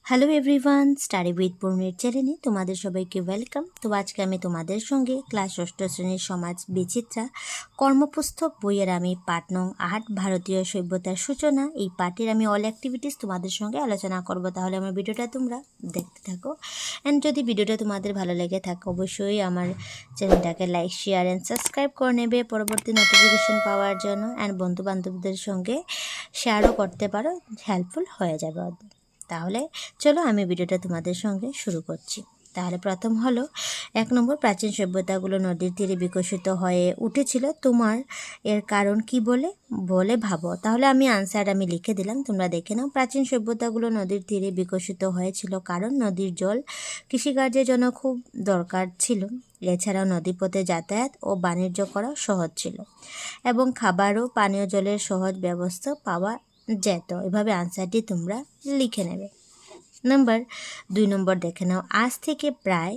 Hello everyone, study with পূর্ণের চ্যানেলে তোমাদের সবাইকে ওয়েলকাম। তো আজকে আমি তোমাদের সঙ্গে ক্লাস 6ষ্ঠ শ্রেণীর সমাজ বিচিত্রা কর্মপুস্তক বইয়ের আমি পাঠ নং 8 ভারতীয় সভ্যতার সূচনা এই পাঠের আমি অল অ্যাক্টিভিটিস তোমাদের সঙ্গে আলোচনা করব। তাহলে আমার ভিডিওটা তোমরা দেখতে থাকো। অ্যান্ড যদি ভিডিওটা তোমাদের ভালো লেগে থাকে অবশ্যই আমার চ্যানেলটাকে লাইক, শেয়ার অ্যান্ড সাবস্ক্রাইব করে নেবে পরবর্তী নোটিফিকেশন পাওয়ার জন্য। অ্যান্ড বন্ধু বান্ধবদের সঙ্গে শেয়ারও করতে পারো, হেল্পফুল হয়ে যাবে। তাহলে চলো আমি ভিডিওটা তোমাদের সঙ্গে শুরু করছি। তাহলে প্রথম হলো 1 নম্বর, প্রাচীন সভ্যতাগুলো নদীর তীরে বিকশিত হয়ে উঠেছিল, তোমার এর কারণ কি বলে ভাবো। তাহলে আমি আনসার লিখে দিলাম, তোমরা দেখে নাও। প্রাচীন সভ্যতাগুলো নদীর তীরে বিকশিত হয়েছিল কারণ নদীর জল কৃষিকার্যের জন্য খুব দরকার ছিল। এছাড়াও নদীপথে যাতায়াত ও বাণিজ্য করা সহজ ছিল এবং খাবার ও পানীয় জলের সহজ ব্যবস্থা পাওয়া যেত। এভাবে আনসারটি তোমরা লিখে নেবে। 2 নম্বর দেখে নাও। আজ থেকে প্রায়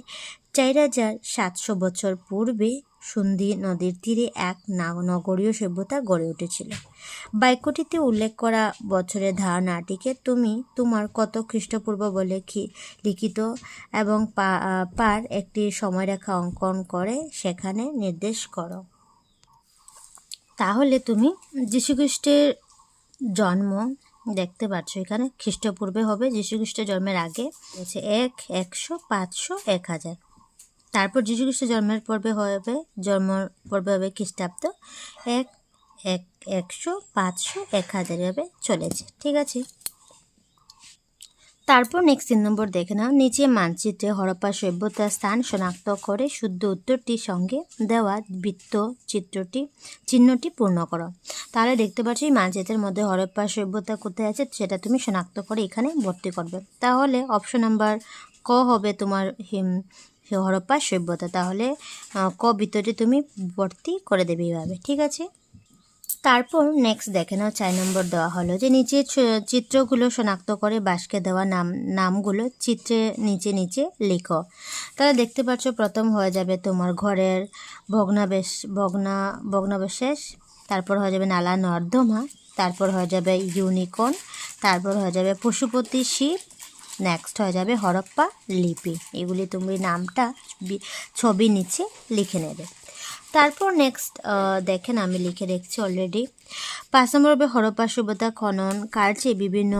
4700 বছর পূর্বে সুন্দী নদীর তীরে এক নগরীয় সভ্যতা গড়ে উঠেছিল। বাক্যটিতে উল্লেখ করা বছরের ধারণাটিকে তুমি তোমার কত খ্রিস্টপূর্ব বলে লিখিত এবং পার একটি সময়রেখা অঙ্কন করে সেখানে নির্দেশ করো। তাহলে তুমি যীশুখ্রিস্টের জন্ম দেখতে পাচ্ছ, এখানে খ্রিস্টপূর্বে হবে, যীশুখ্রিস্টের জন্মের আগে হচ্ছে 1, 100, 500, 1000। তারপর যীশুখ্রিস্টের জন্মের পর্বে হবে খ্রিস্টাব্দ 1, 100, 500, 1000 এভাবে চলেছে। ঠিক আছে। তারপর নেক্সট 3 নম্বর দেখে নাও। নিচে মানচিত্রে হরপ্পা সভ্যতার স্থান শনাক্ত করে শুদ্ধ উত্তরটির সঙ্গে দেওয়া বৃত্ত চিহ্নটি পূর্ণ করো। তাহলে দেখতে পাচ্ছ এই মানচিত্রের মধ্যে হরপ্পা সভ্যতা কোথায় আছে সেটা তুমি শনাক্ত করে এখানে ভর্তি করবে। তাহলে অপশন নাম্বার ক হবে তোমার হরপ্পা সভ্যতা। তাহলে ক বৃত্তটি তুমি ভর্তি করে দেবে এইভাবে। ঠিক আছে। তারপর নেক্সট দেখে নাও 4 নম্বর দেওয়া হলো যে নিচে চিত্রগুলো শনাক্ত করে বাসকে দেওয়া নামগুলো চিত্রে নিচে লেখো। তাহলে দেখতে পাচ্ছ প্রথম হয়ে যাবে তোমার ঘরের ভগ্নাবশেষ, তারপর হয়ে যাবে নালা নর্দমা, তারপর হয়ে যাবে ইউনিকর্ন, তারপর হয়ে যাবে পশুপতি শিব, নেক্সট হয়ে যাবে হরপ্পা লিপি। এগুলি তুমি নামটা ছবি নিচে লিখে নেবে। তারপর নেক্সট দেখেন আমি লিখে রেখেছি অলরেডি। 5 নম্বর হবে হরপ্পা সভ্যতা খনন কার্যে বিভিন্ন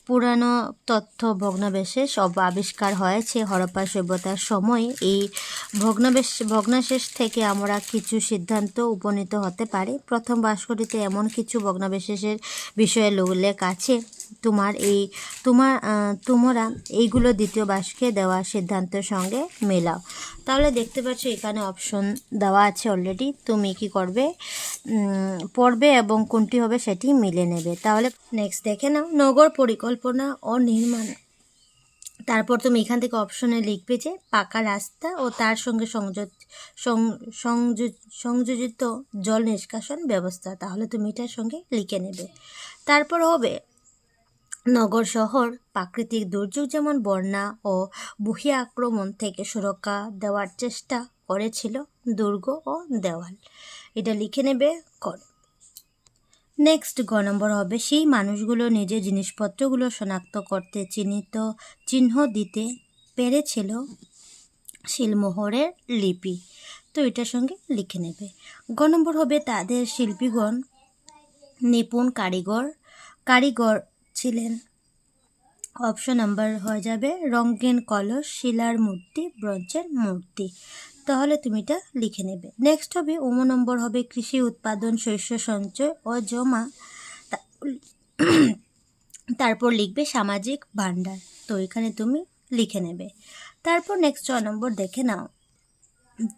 পুরানো তথ্য ভগ্নাবশেষ আবিষ্কার হয়েছে। হরপ্পা সভ্যতার সময় এই ভগ্নাবশেষ থেকে আমরা কিছু সিদ্ধান্ত উপনীত হতে পারি। প্রথম ভাস্কর্যটিতে এমন কিছু ভগ্নাবশেষের বিষয়ে উল্লেখ আছে তোমরা এইগুলো দ্বিতীয় ভাস্কে দেওয়া সিদ্ধান্তের সঙ্গে মেলাও। তাহলে দেখতে পাচ্ছ এখানে অপশন দেওয়া আছে অলরেডি, তুমি কি করবে পড়বে এবং কোনটি হবে সেটি মিলে নেবে। তাহলে নেক্সট দেখে নাও নগর পরিকল্পনা ও নির্মাণ। তারপর তুমি এখান থেকে অপশনে লিখবে যে পাকা রাস্তা ও তার সঙ্গে সংযোজিত জল নিষ্কাশন ব্যবস্থা। তাহলে তুমি এটার সঙ্গে লিখে নেবে। তারপর হবে নগর শহর প্রাকৃতিক দুর্যোগ যেমন বন্যা ও বহি আক্রমণ থেকে সুরক্ষা দেওয়ার চেষ্টা করেছিল দুর্গ ও দেওয়াল। এটা লিখে নেবে। নেক্সট গ নম্বর হবে সেই মানুষগুলো নিজের জিনিসপত্রগুলো শনাক্ত করতে চিহ্ন দিতে পেরেছিল শিলমোহরের লিপি। তো এটার সঙ্গে লিখে নেবে। গ নম্বর হবে তাদের শিল্পীগণ নিপুণ কারিগর ছিলেন। অপশন নাম্বার হয়ে যাবে রঙিন কলস, শিলার মূর্তি, ব্রোঞ্জের মূর্তি। তাহলে তুমি এটা লিখে নেবে। নেক্সট হবে নম্বর হবে কৃষি উৎপাদন, শস্য সঞ্চয় ও জমা। তারপর লিখবে সামাজিক ভাণ্ডার। তো এখানে তুমি লিখে নেবে। তারপর নেক্সট 6 নম্বর দেখে নাও।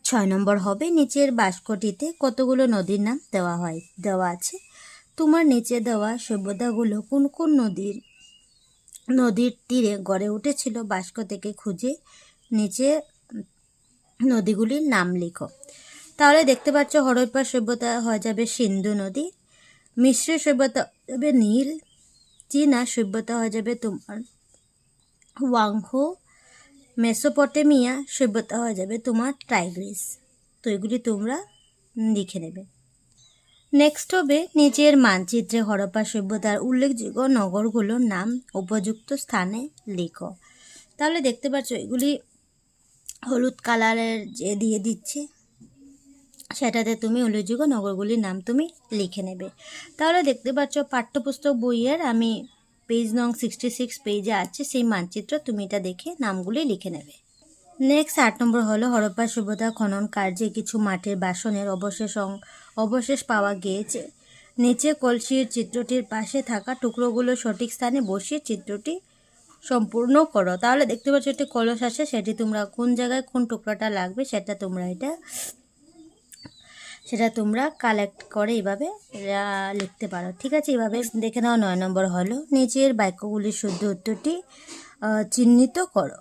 6 নম্বর হবে নিচের বাক্যটিতে কতগুলো নদীর নাম দেওয়া আছে। তোমার নিচে দেওয়া সভ্যতাগুলো কোন কোন নদীর তীরে গড়ে উঠেছিল বাক্য থেকে খুঁজে নিচে নদীগুলির নাম লিখো। তাহলে দেখতে পাচ্ছ হরপ্পা সভ্যতা হয়ে যাবে সিন্ধু নদী, মিশ্র সভ্যতা হবে নীল, চীনা সভ্যতা হয়ে যাবে তোমার ওয়াংহো, মেসোপটেমিয়া সভ্যতা হয়ে যাবে তোমার টাইগ্রিস। তো এগুলি তোমরা লিখে নেবে। নেক্সট হবে নিচের মানচিত্রে হরপ্পা সভ্যতার উল্লেখযোগ্য নগরগুলোর নাম উপযুক্ত স্থানে লিখো। তাহলে দেখতে পাচ্ছ এগুলি হলুদ কালারের যে দিয়ে দিচ্ছে, সেটাতে তুমি উল্লেখযোগ্য নগরগুলির নাম তুমি লিখে নেবে। তাহলে দেখতে পাচ্ছ পাঠ্যপুস্তক বইয়ের আমি পেজ নং 66 পেজে আছে সেই মানচিত্র, তুমি এটা দেখে নামগুলি লিখে নেবে। নেক্সট 8 নম্বর হলো হরপ্পা সভ্যতা খনন কার্যে কিছু মাটির বাসনের অবশেষ পাওয়া গিয়েছে। নিচে কলসির চিত্রটির পাশে থাকা টুকরোগুলো সঠিক স্থানে বসিয়ে চিত্রটি সম্পূর্ণ করো। তাহলে দেখতে পাচ্ছ একটি কলস আছে, সেটি তোমরা কোন জায়গায় কোন টুকরাটা লাগবে সেটা তোমরা কালেক্ট করে এইভাবে লিখতে পারো। ঠিক আছে, এইভাবে দেখে নাও। 9 নম্বর হলো নিচের বাক্যগুলির শুদ্ধ উত্তরটি চিহ্নিত করো,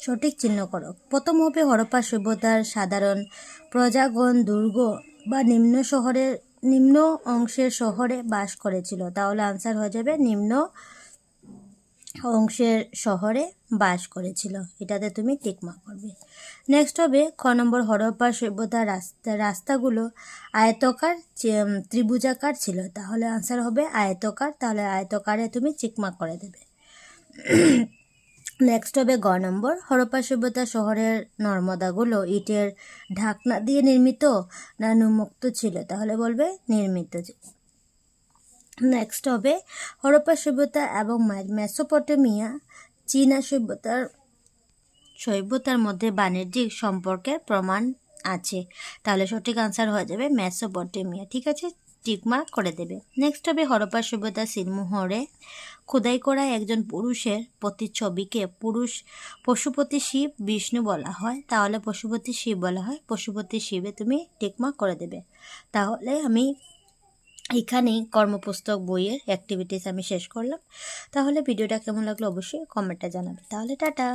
সঠিক চিহ্ন করো। প্রথম হবে হরপ্পা সভ্যতার সাধারণ প্রজাগণ দুর্গ বা নিম্ন অংশের শহরে বাস করেছিল। তাহলে আনসার হয়ে যাবে নিম্ন অংশের শহরে বাস করেছিল, এটাতে তুমি টিকমার্ক করবে। নেক্সট হবে খ নম্বর হরপ্পা সভ্যতার রাস্তাগুলো আয়তকার ত্রিভুজাকার ছিল। তাহলে আনসার হবে আয়তকার, তাহলে আয়তকারে তুমি টিকমার্ক করে দেবে। নেক্সট হবে গ নম্বর হরপ্পা সভ্যতা শহরের নর্মদাগুলো ইটের ঢাকনা দিয়ে নির্মিত না উন্মুক্ত ছিল। তাহলে বলবে নির্মিত। নেক্সট হবে হরপ্পা সভ্যতা এবং মেসোপটেমিয়া চীনা সভ্যতার মধ্যে বাণিজ্যিক সম্পর্কের প্রমাণ আছে। তাহলে সঠিক আনসার হয়ে যাবে মেসোপটেমিয়া। ঠিক আছে, টিকমার্ক করে দেবে। নেক্সট হবে হরপ্পা সভ্যতা সিলমোহরে খোদাই করা একজন পুরুষের প্রতিচ্ছবিকে পশুপতি শিব বিষ্ণু বলা হয়। তাহলে পশুপতি শিব বলা হয়, পশুপতি শিবে তুমি টিকমার্ক করে দেবে। তাহলে আমি এখানেই কর্মপুস্তক বইয়ের অ্যাক্টিভিটিস আমি শেষ করলাম। তাহলে ভিডিওটা কেমন লাগলো অবশ্যই কমেন্টে জানাবে। তাহলে টাটা।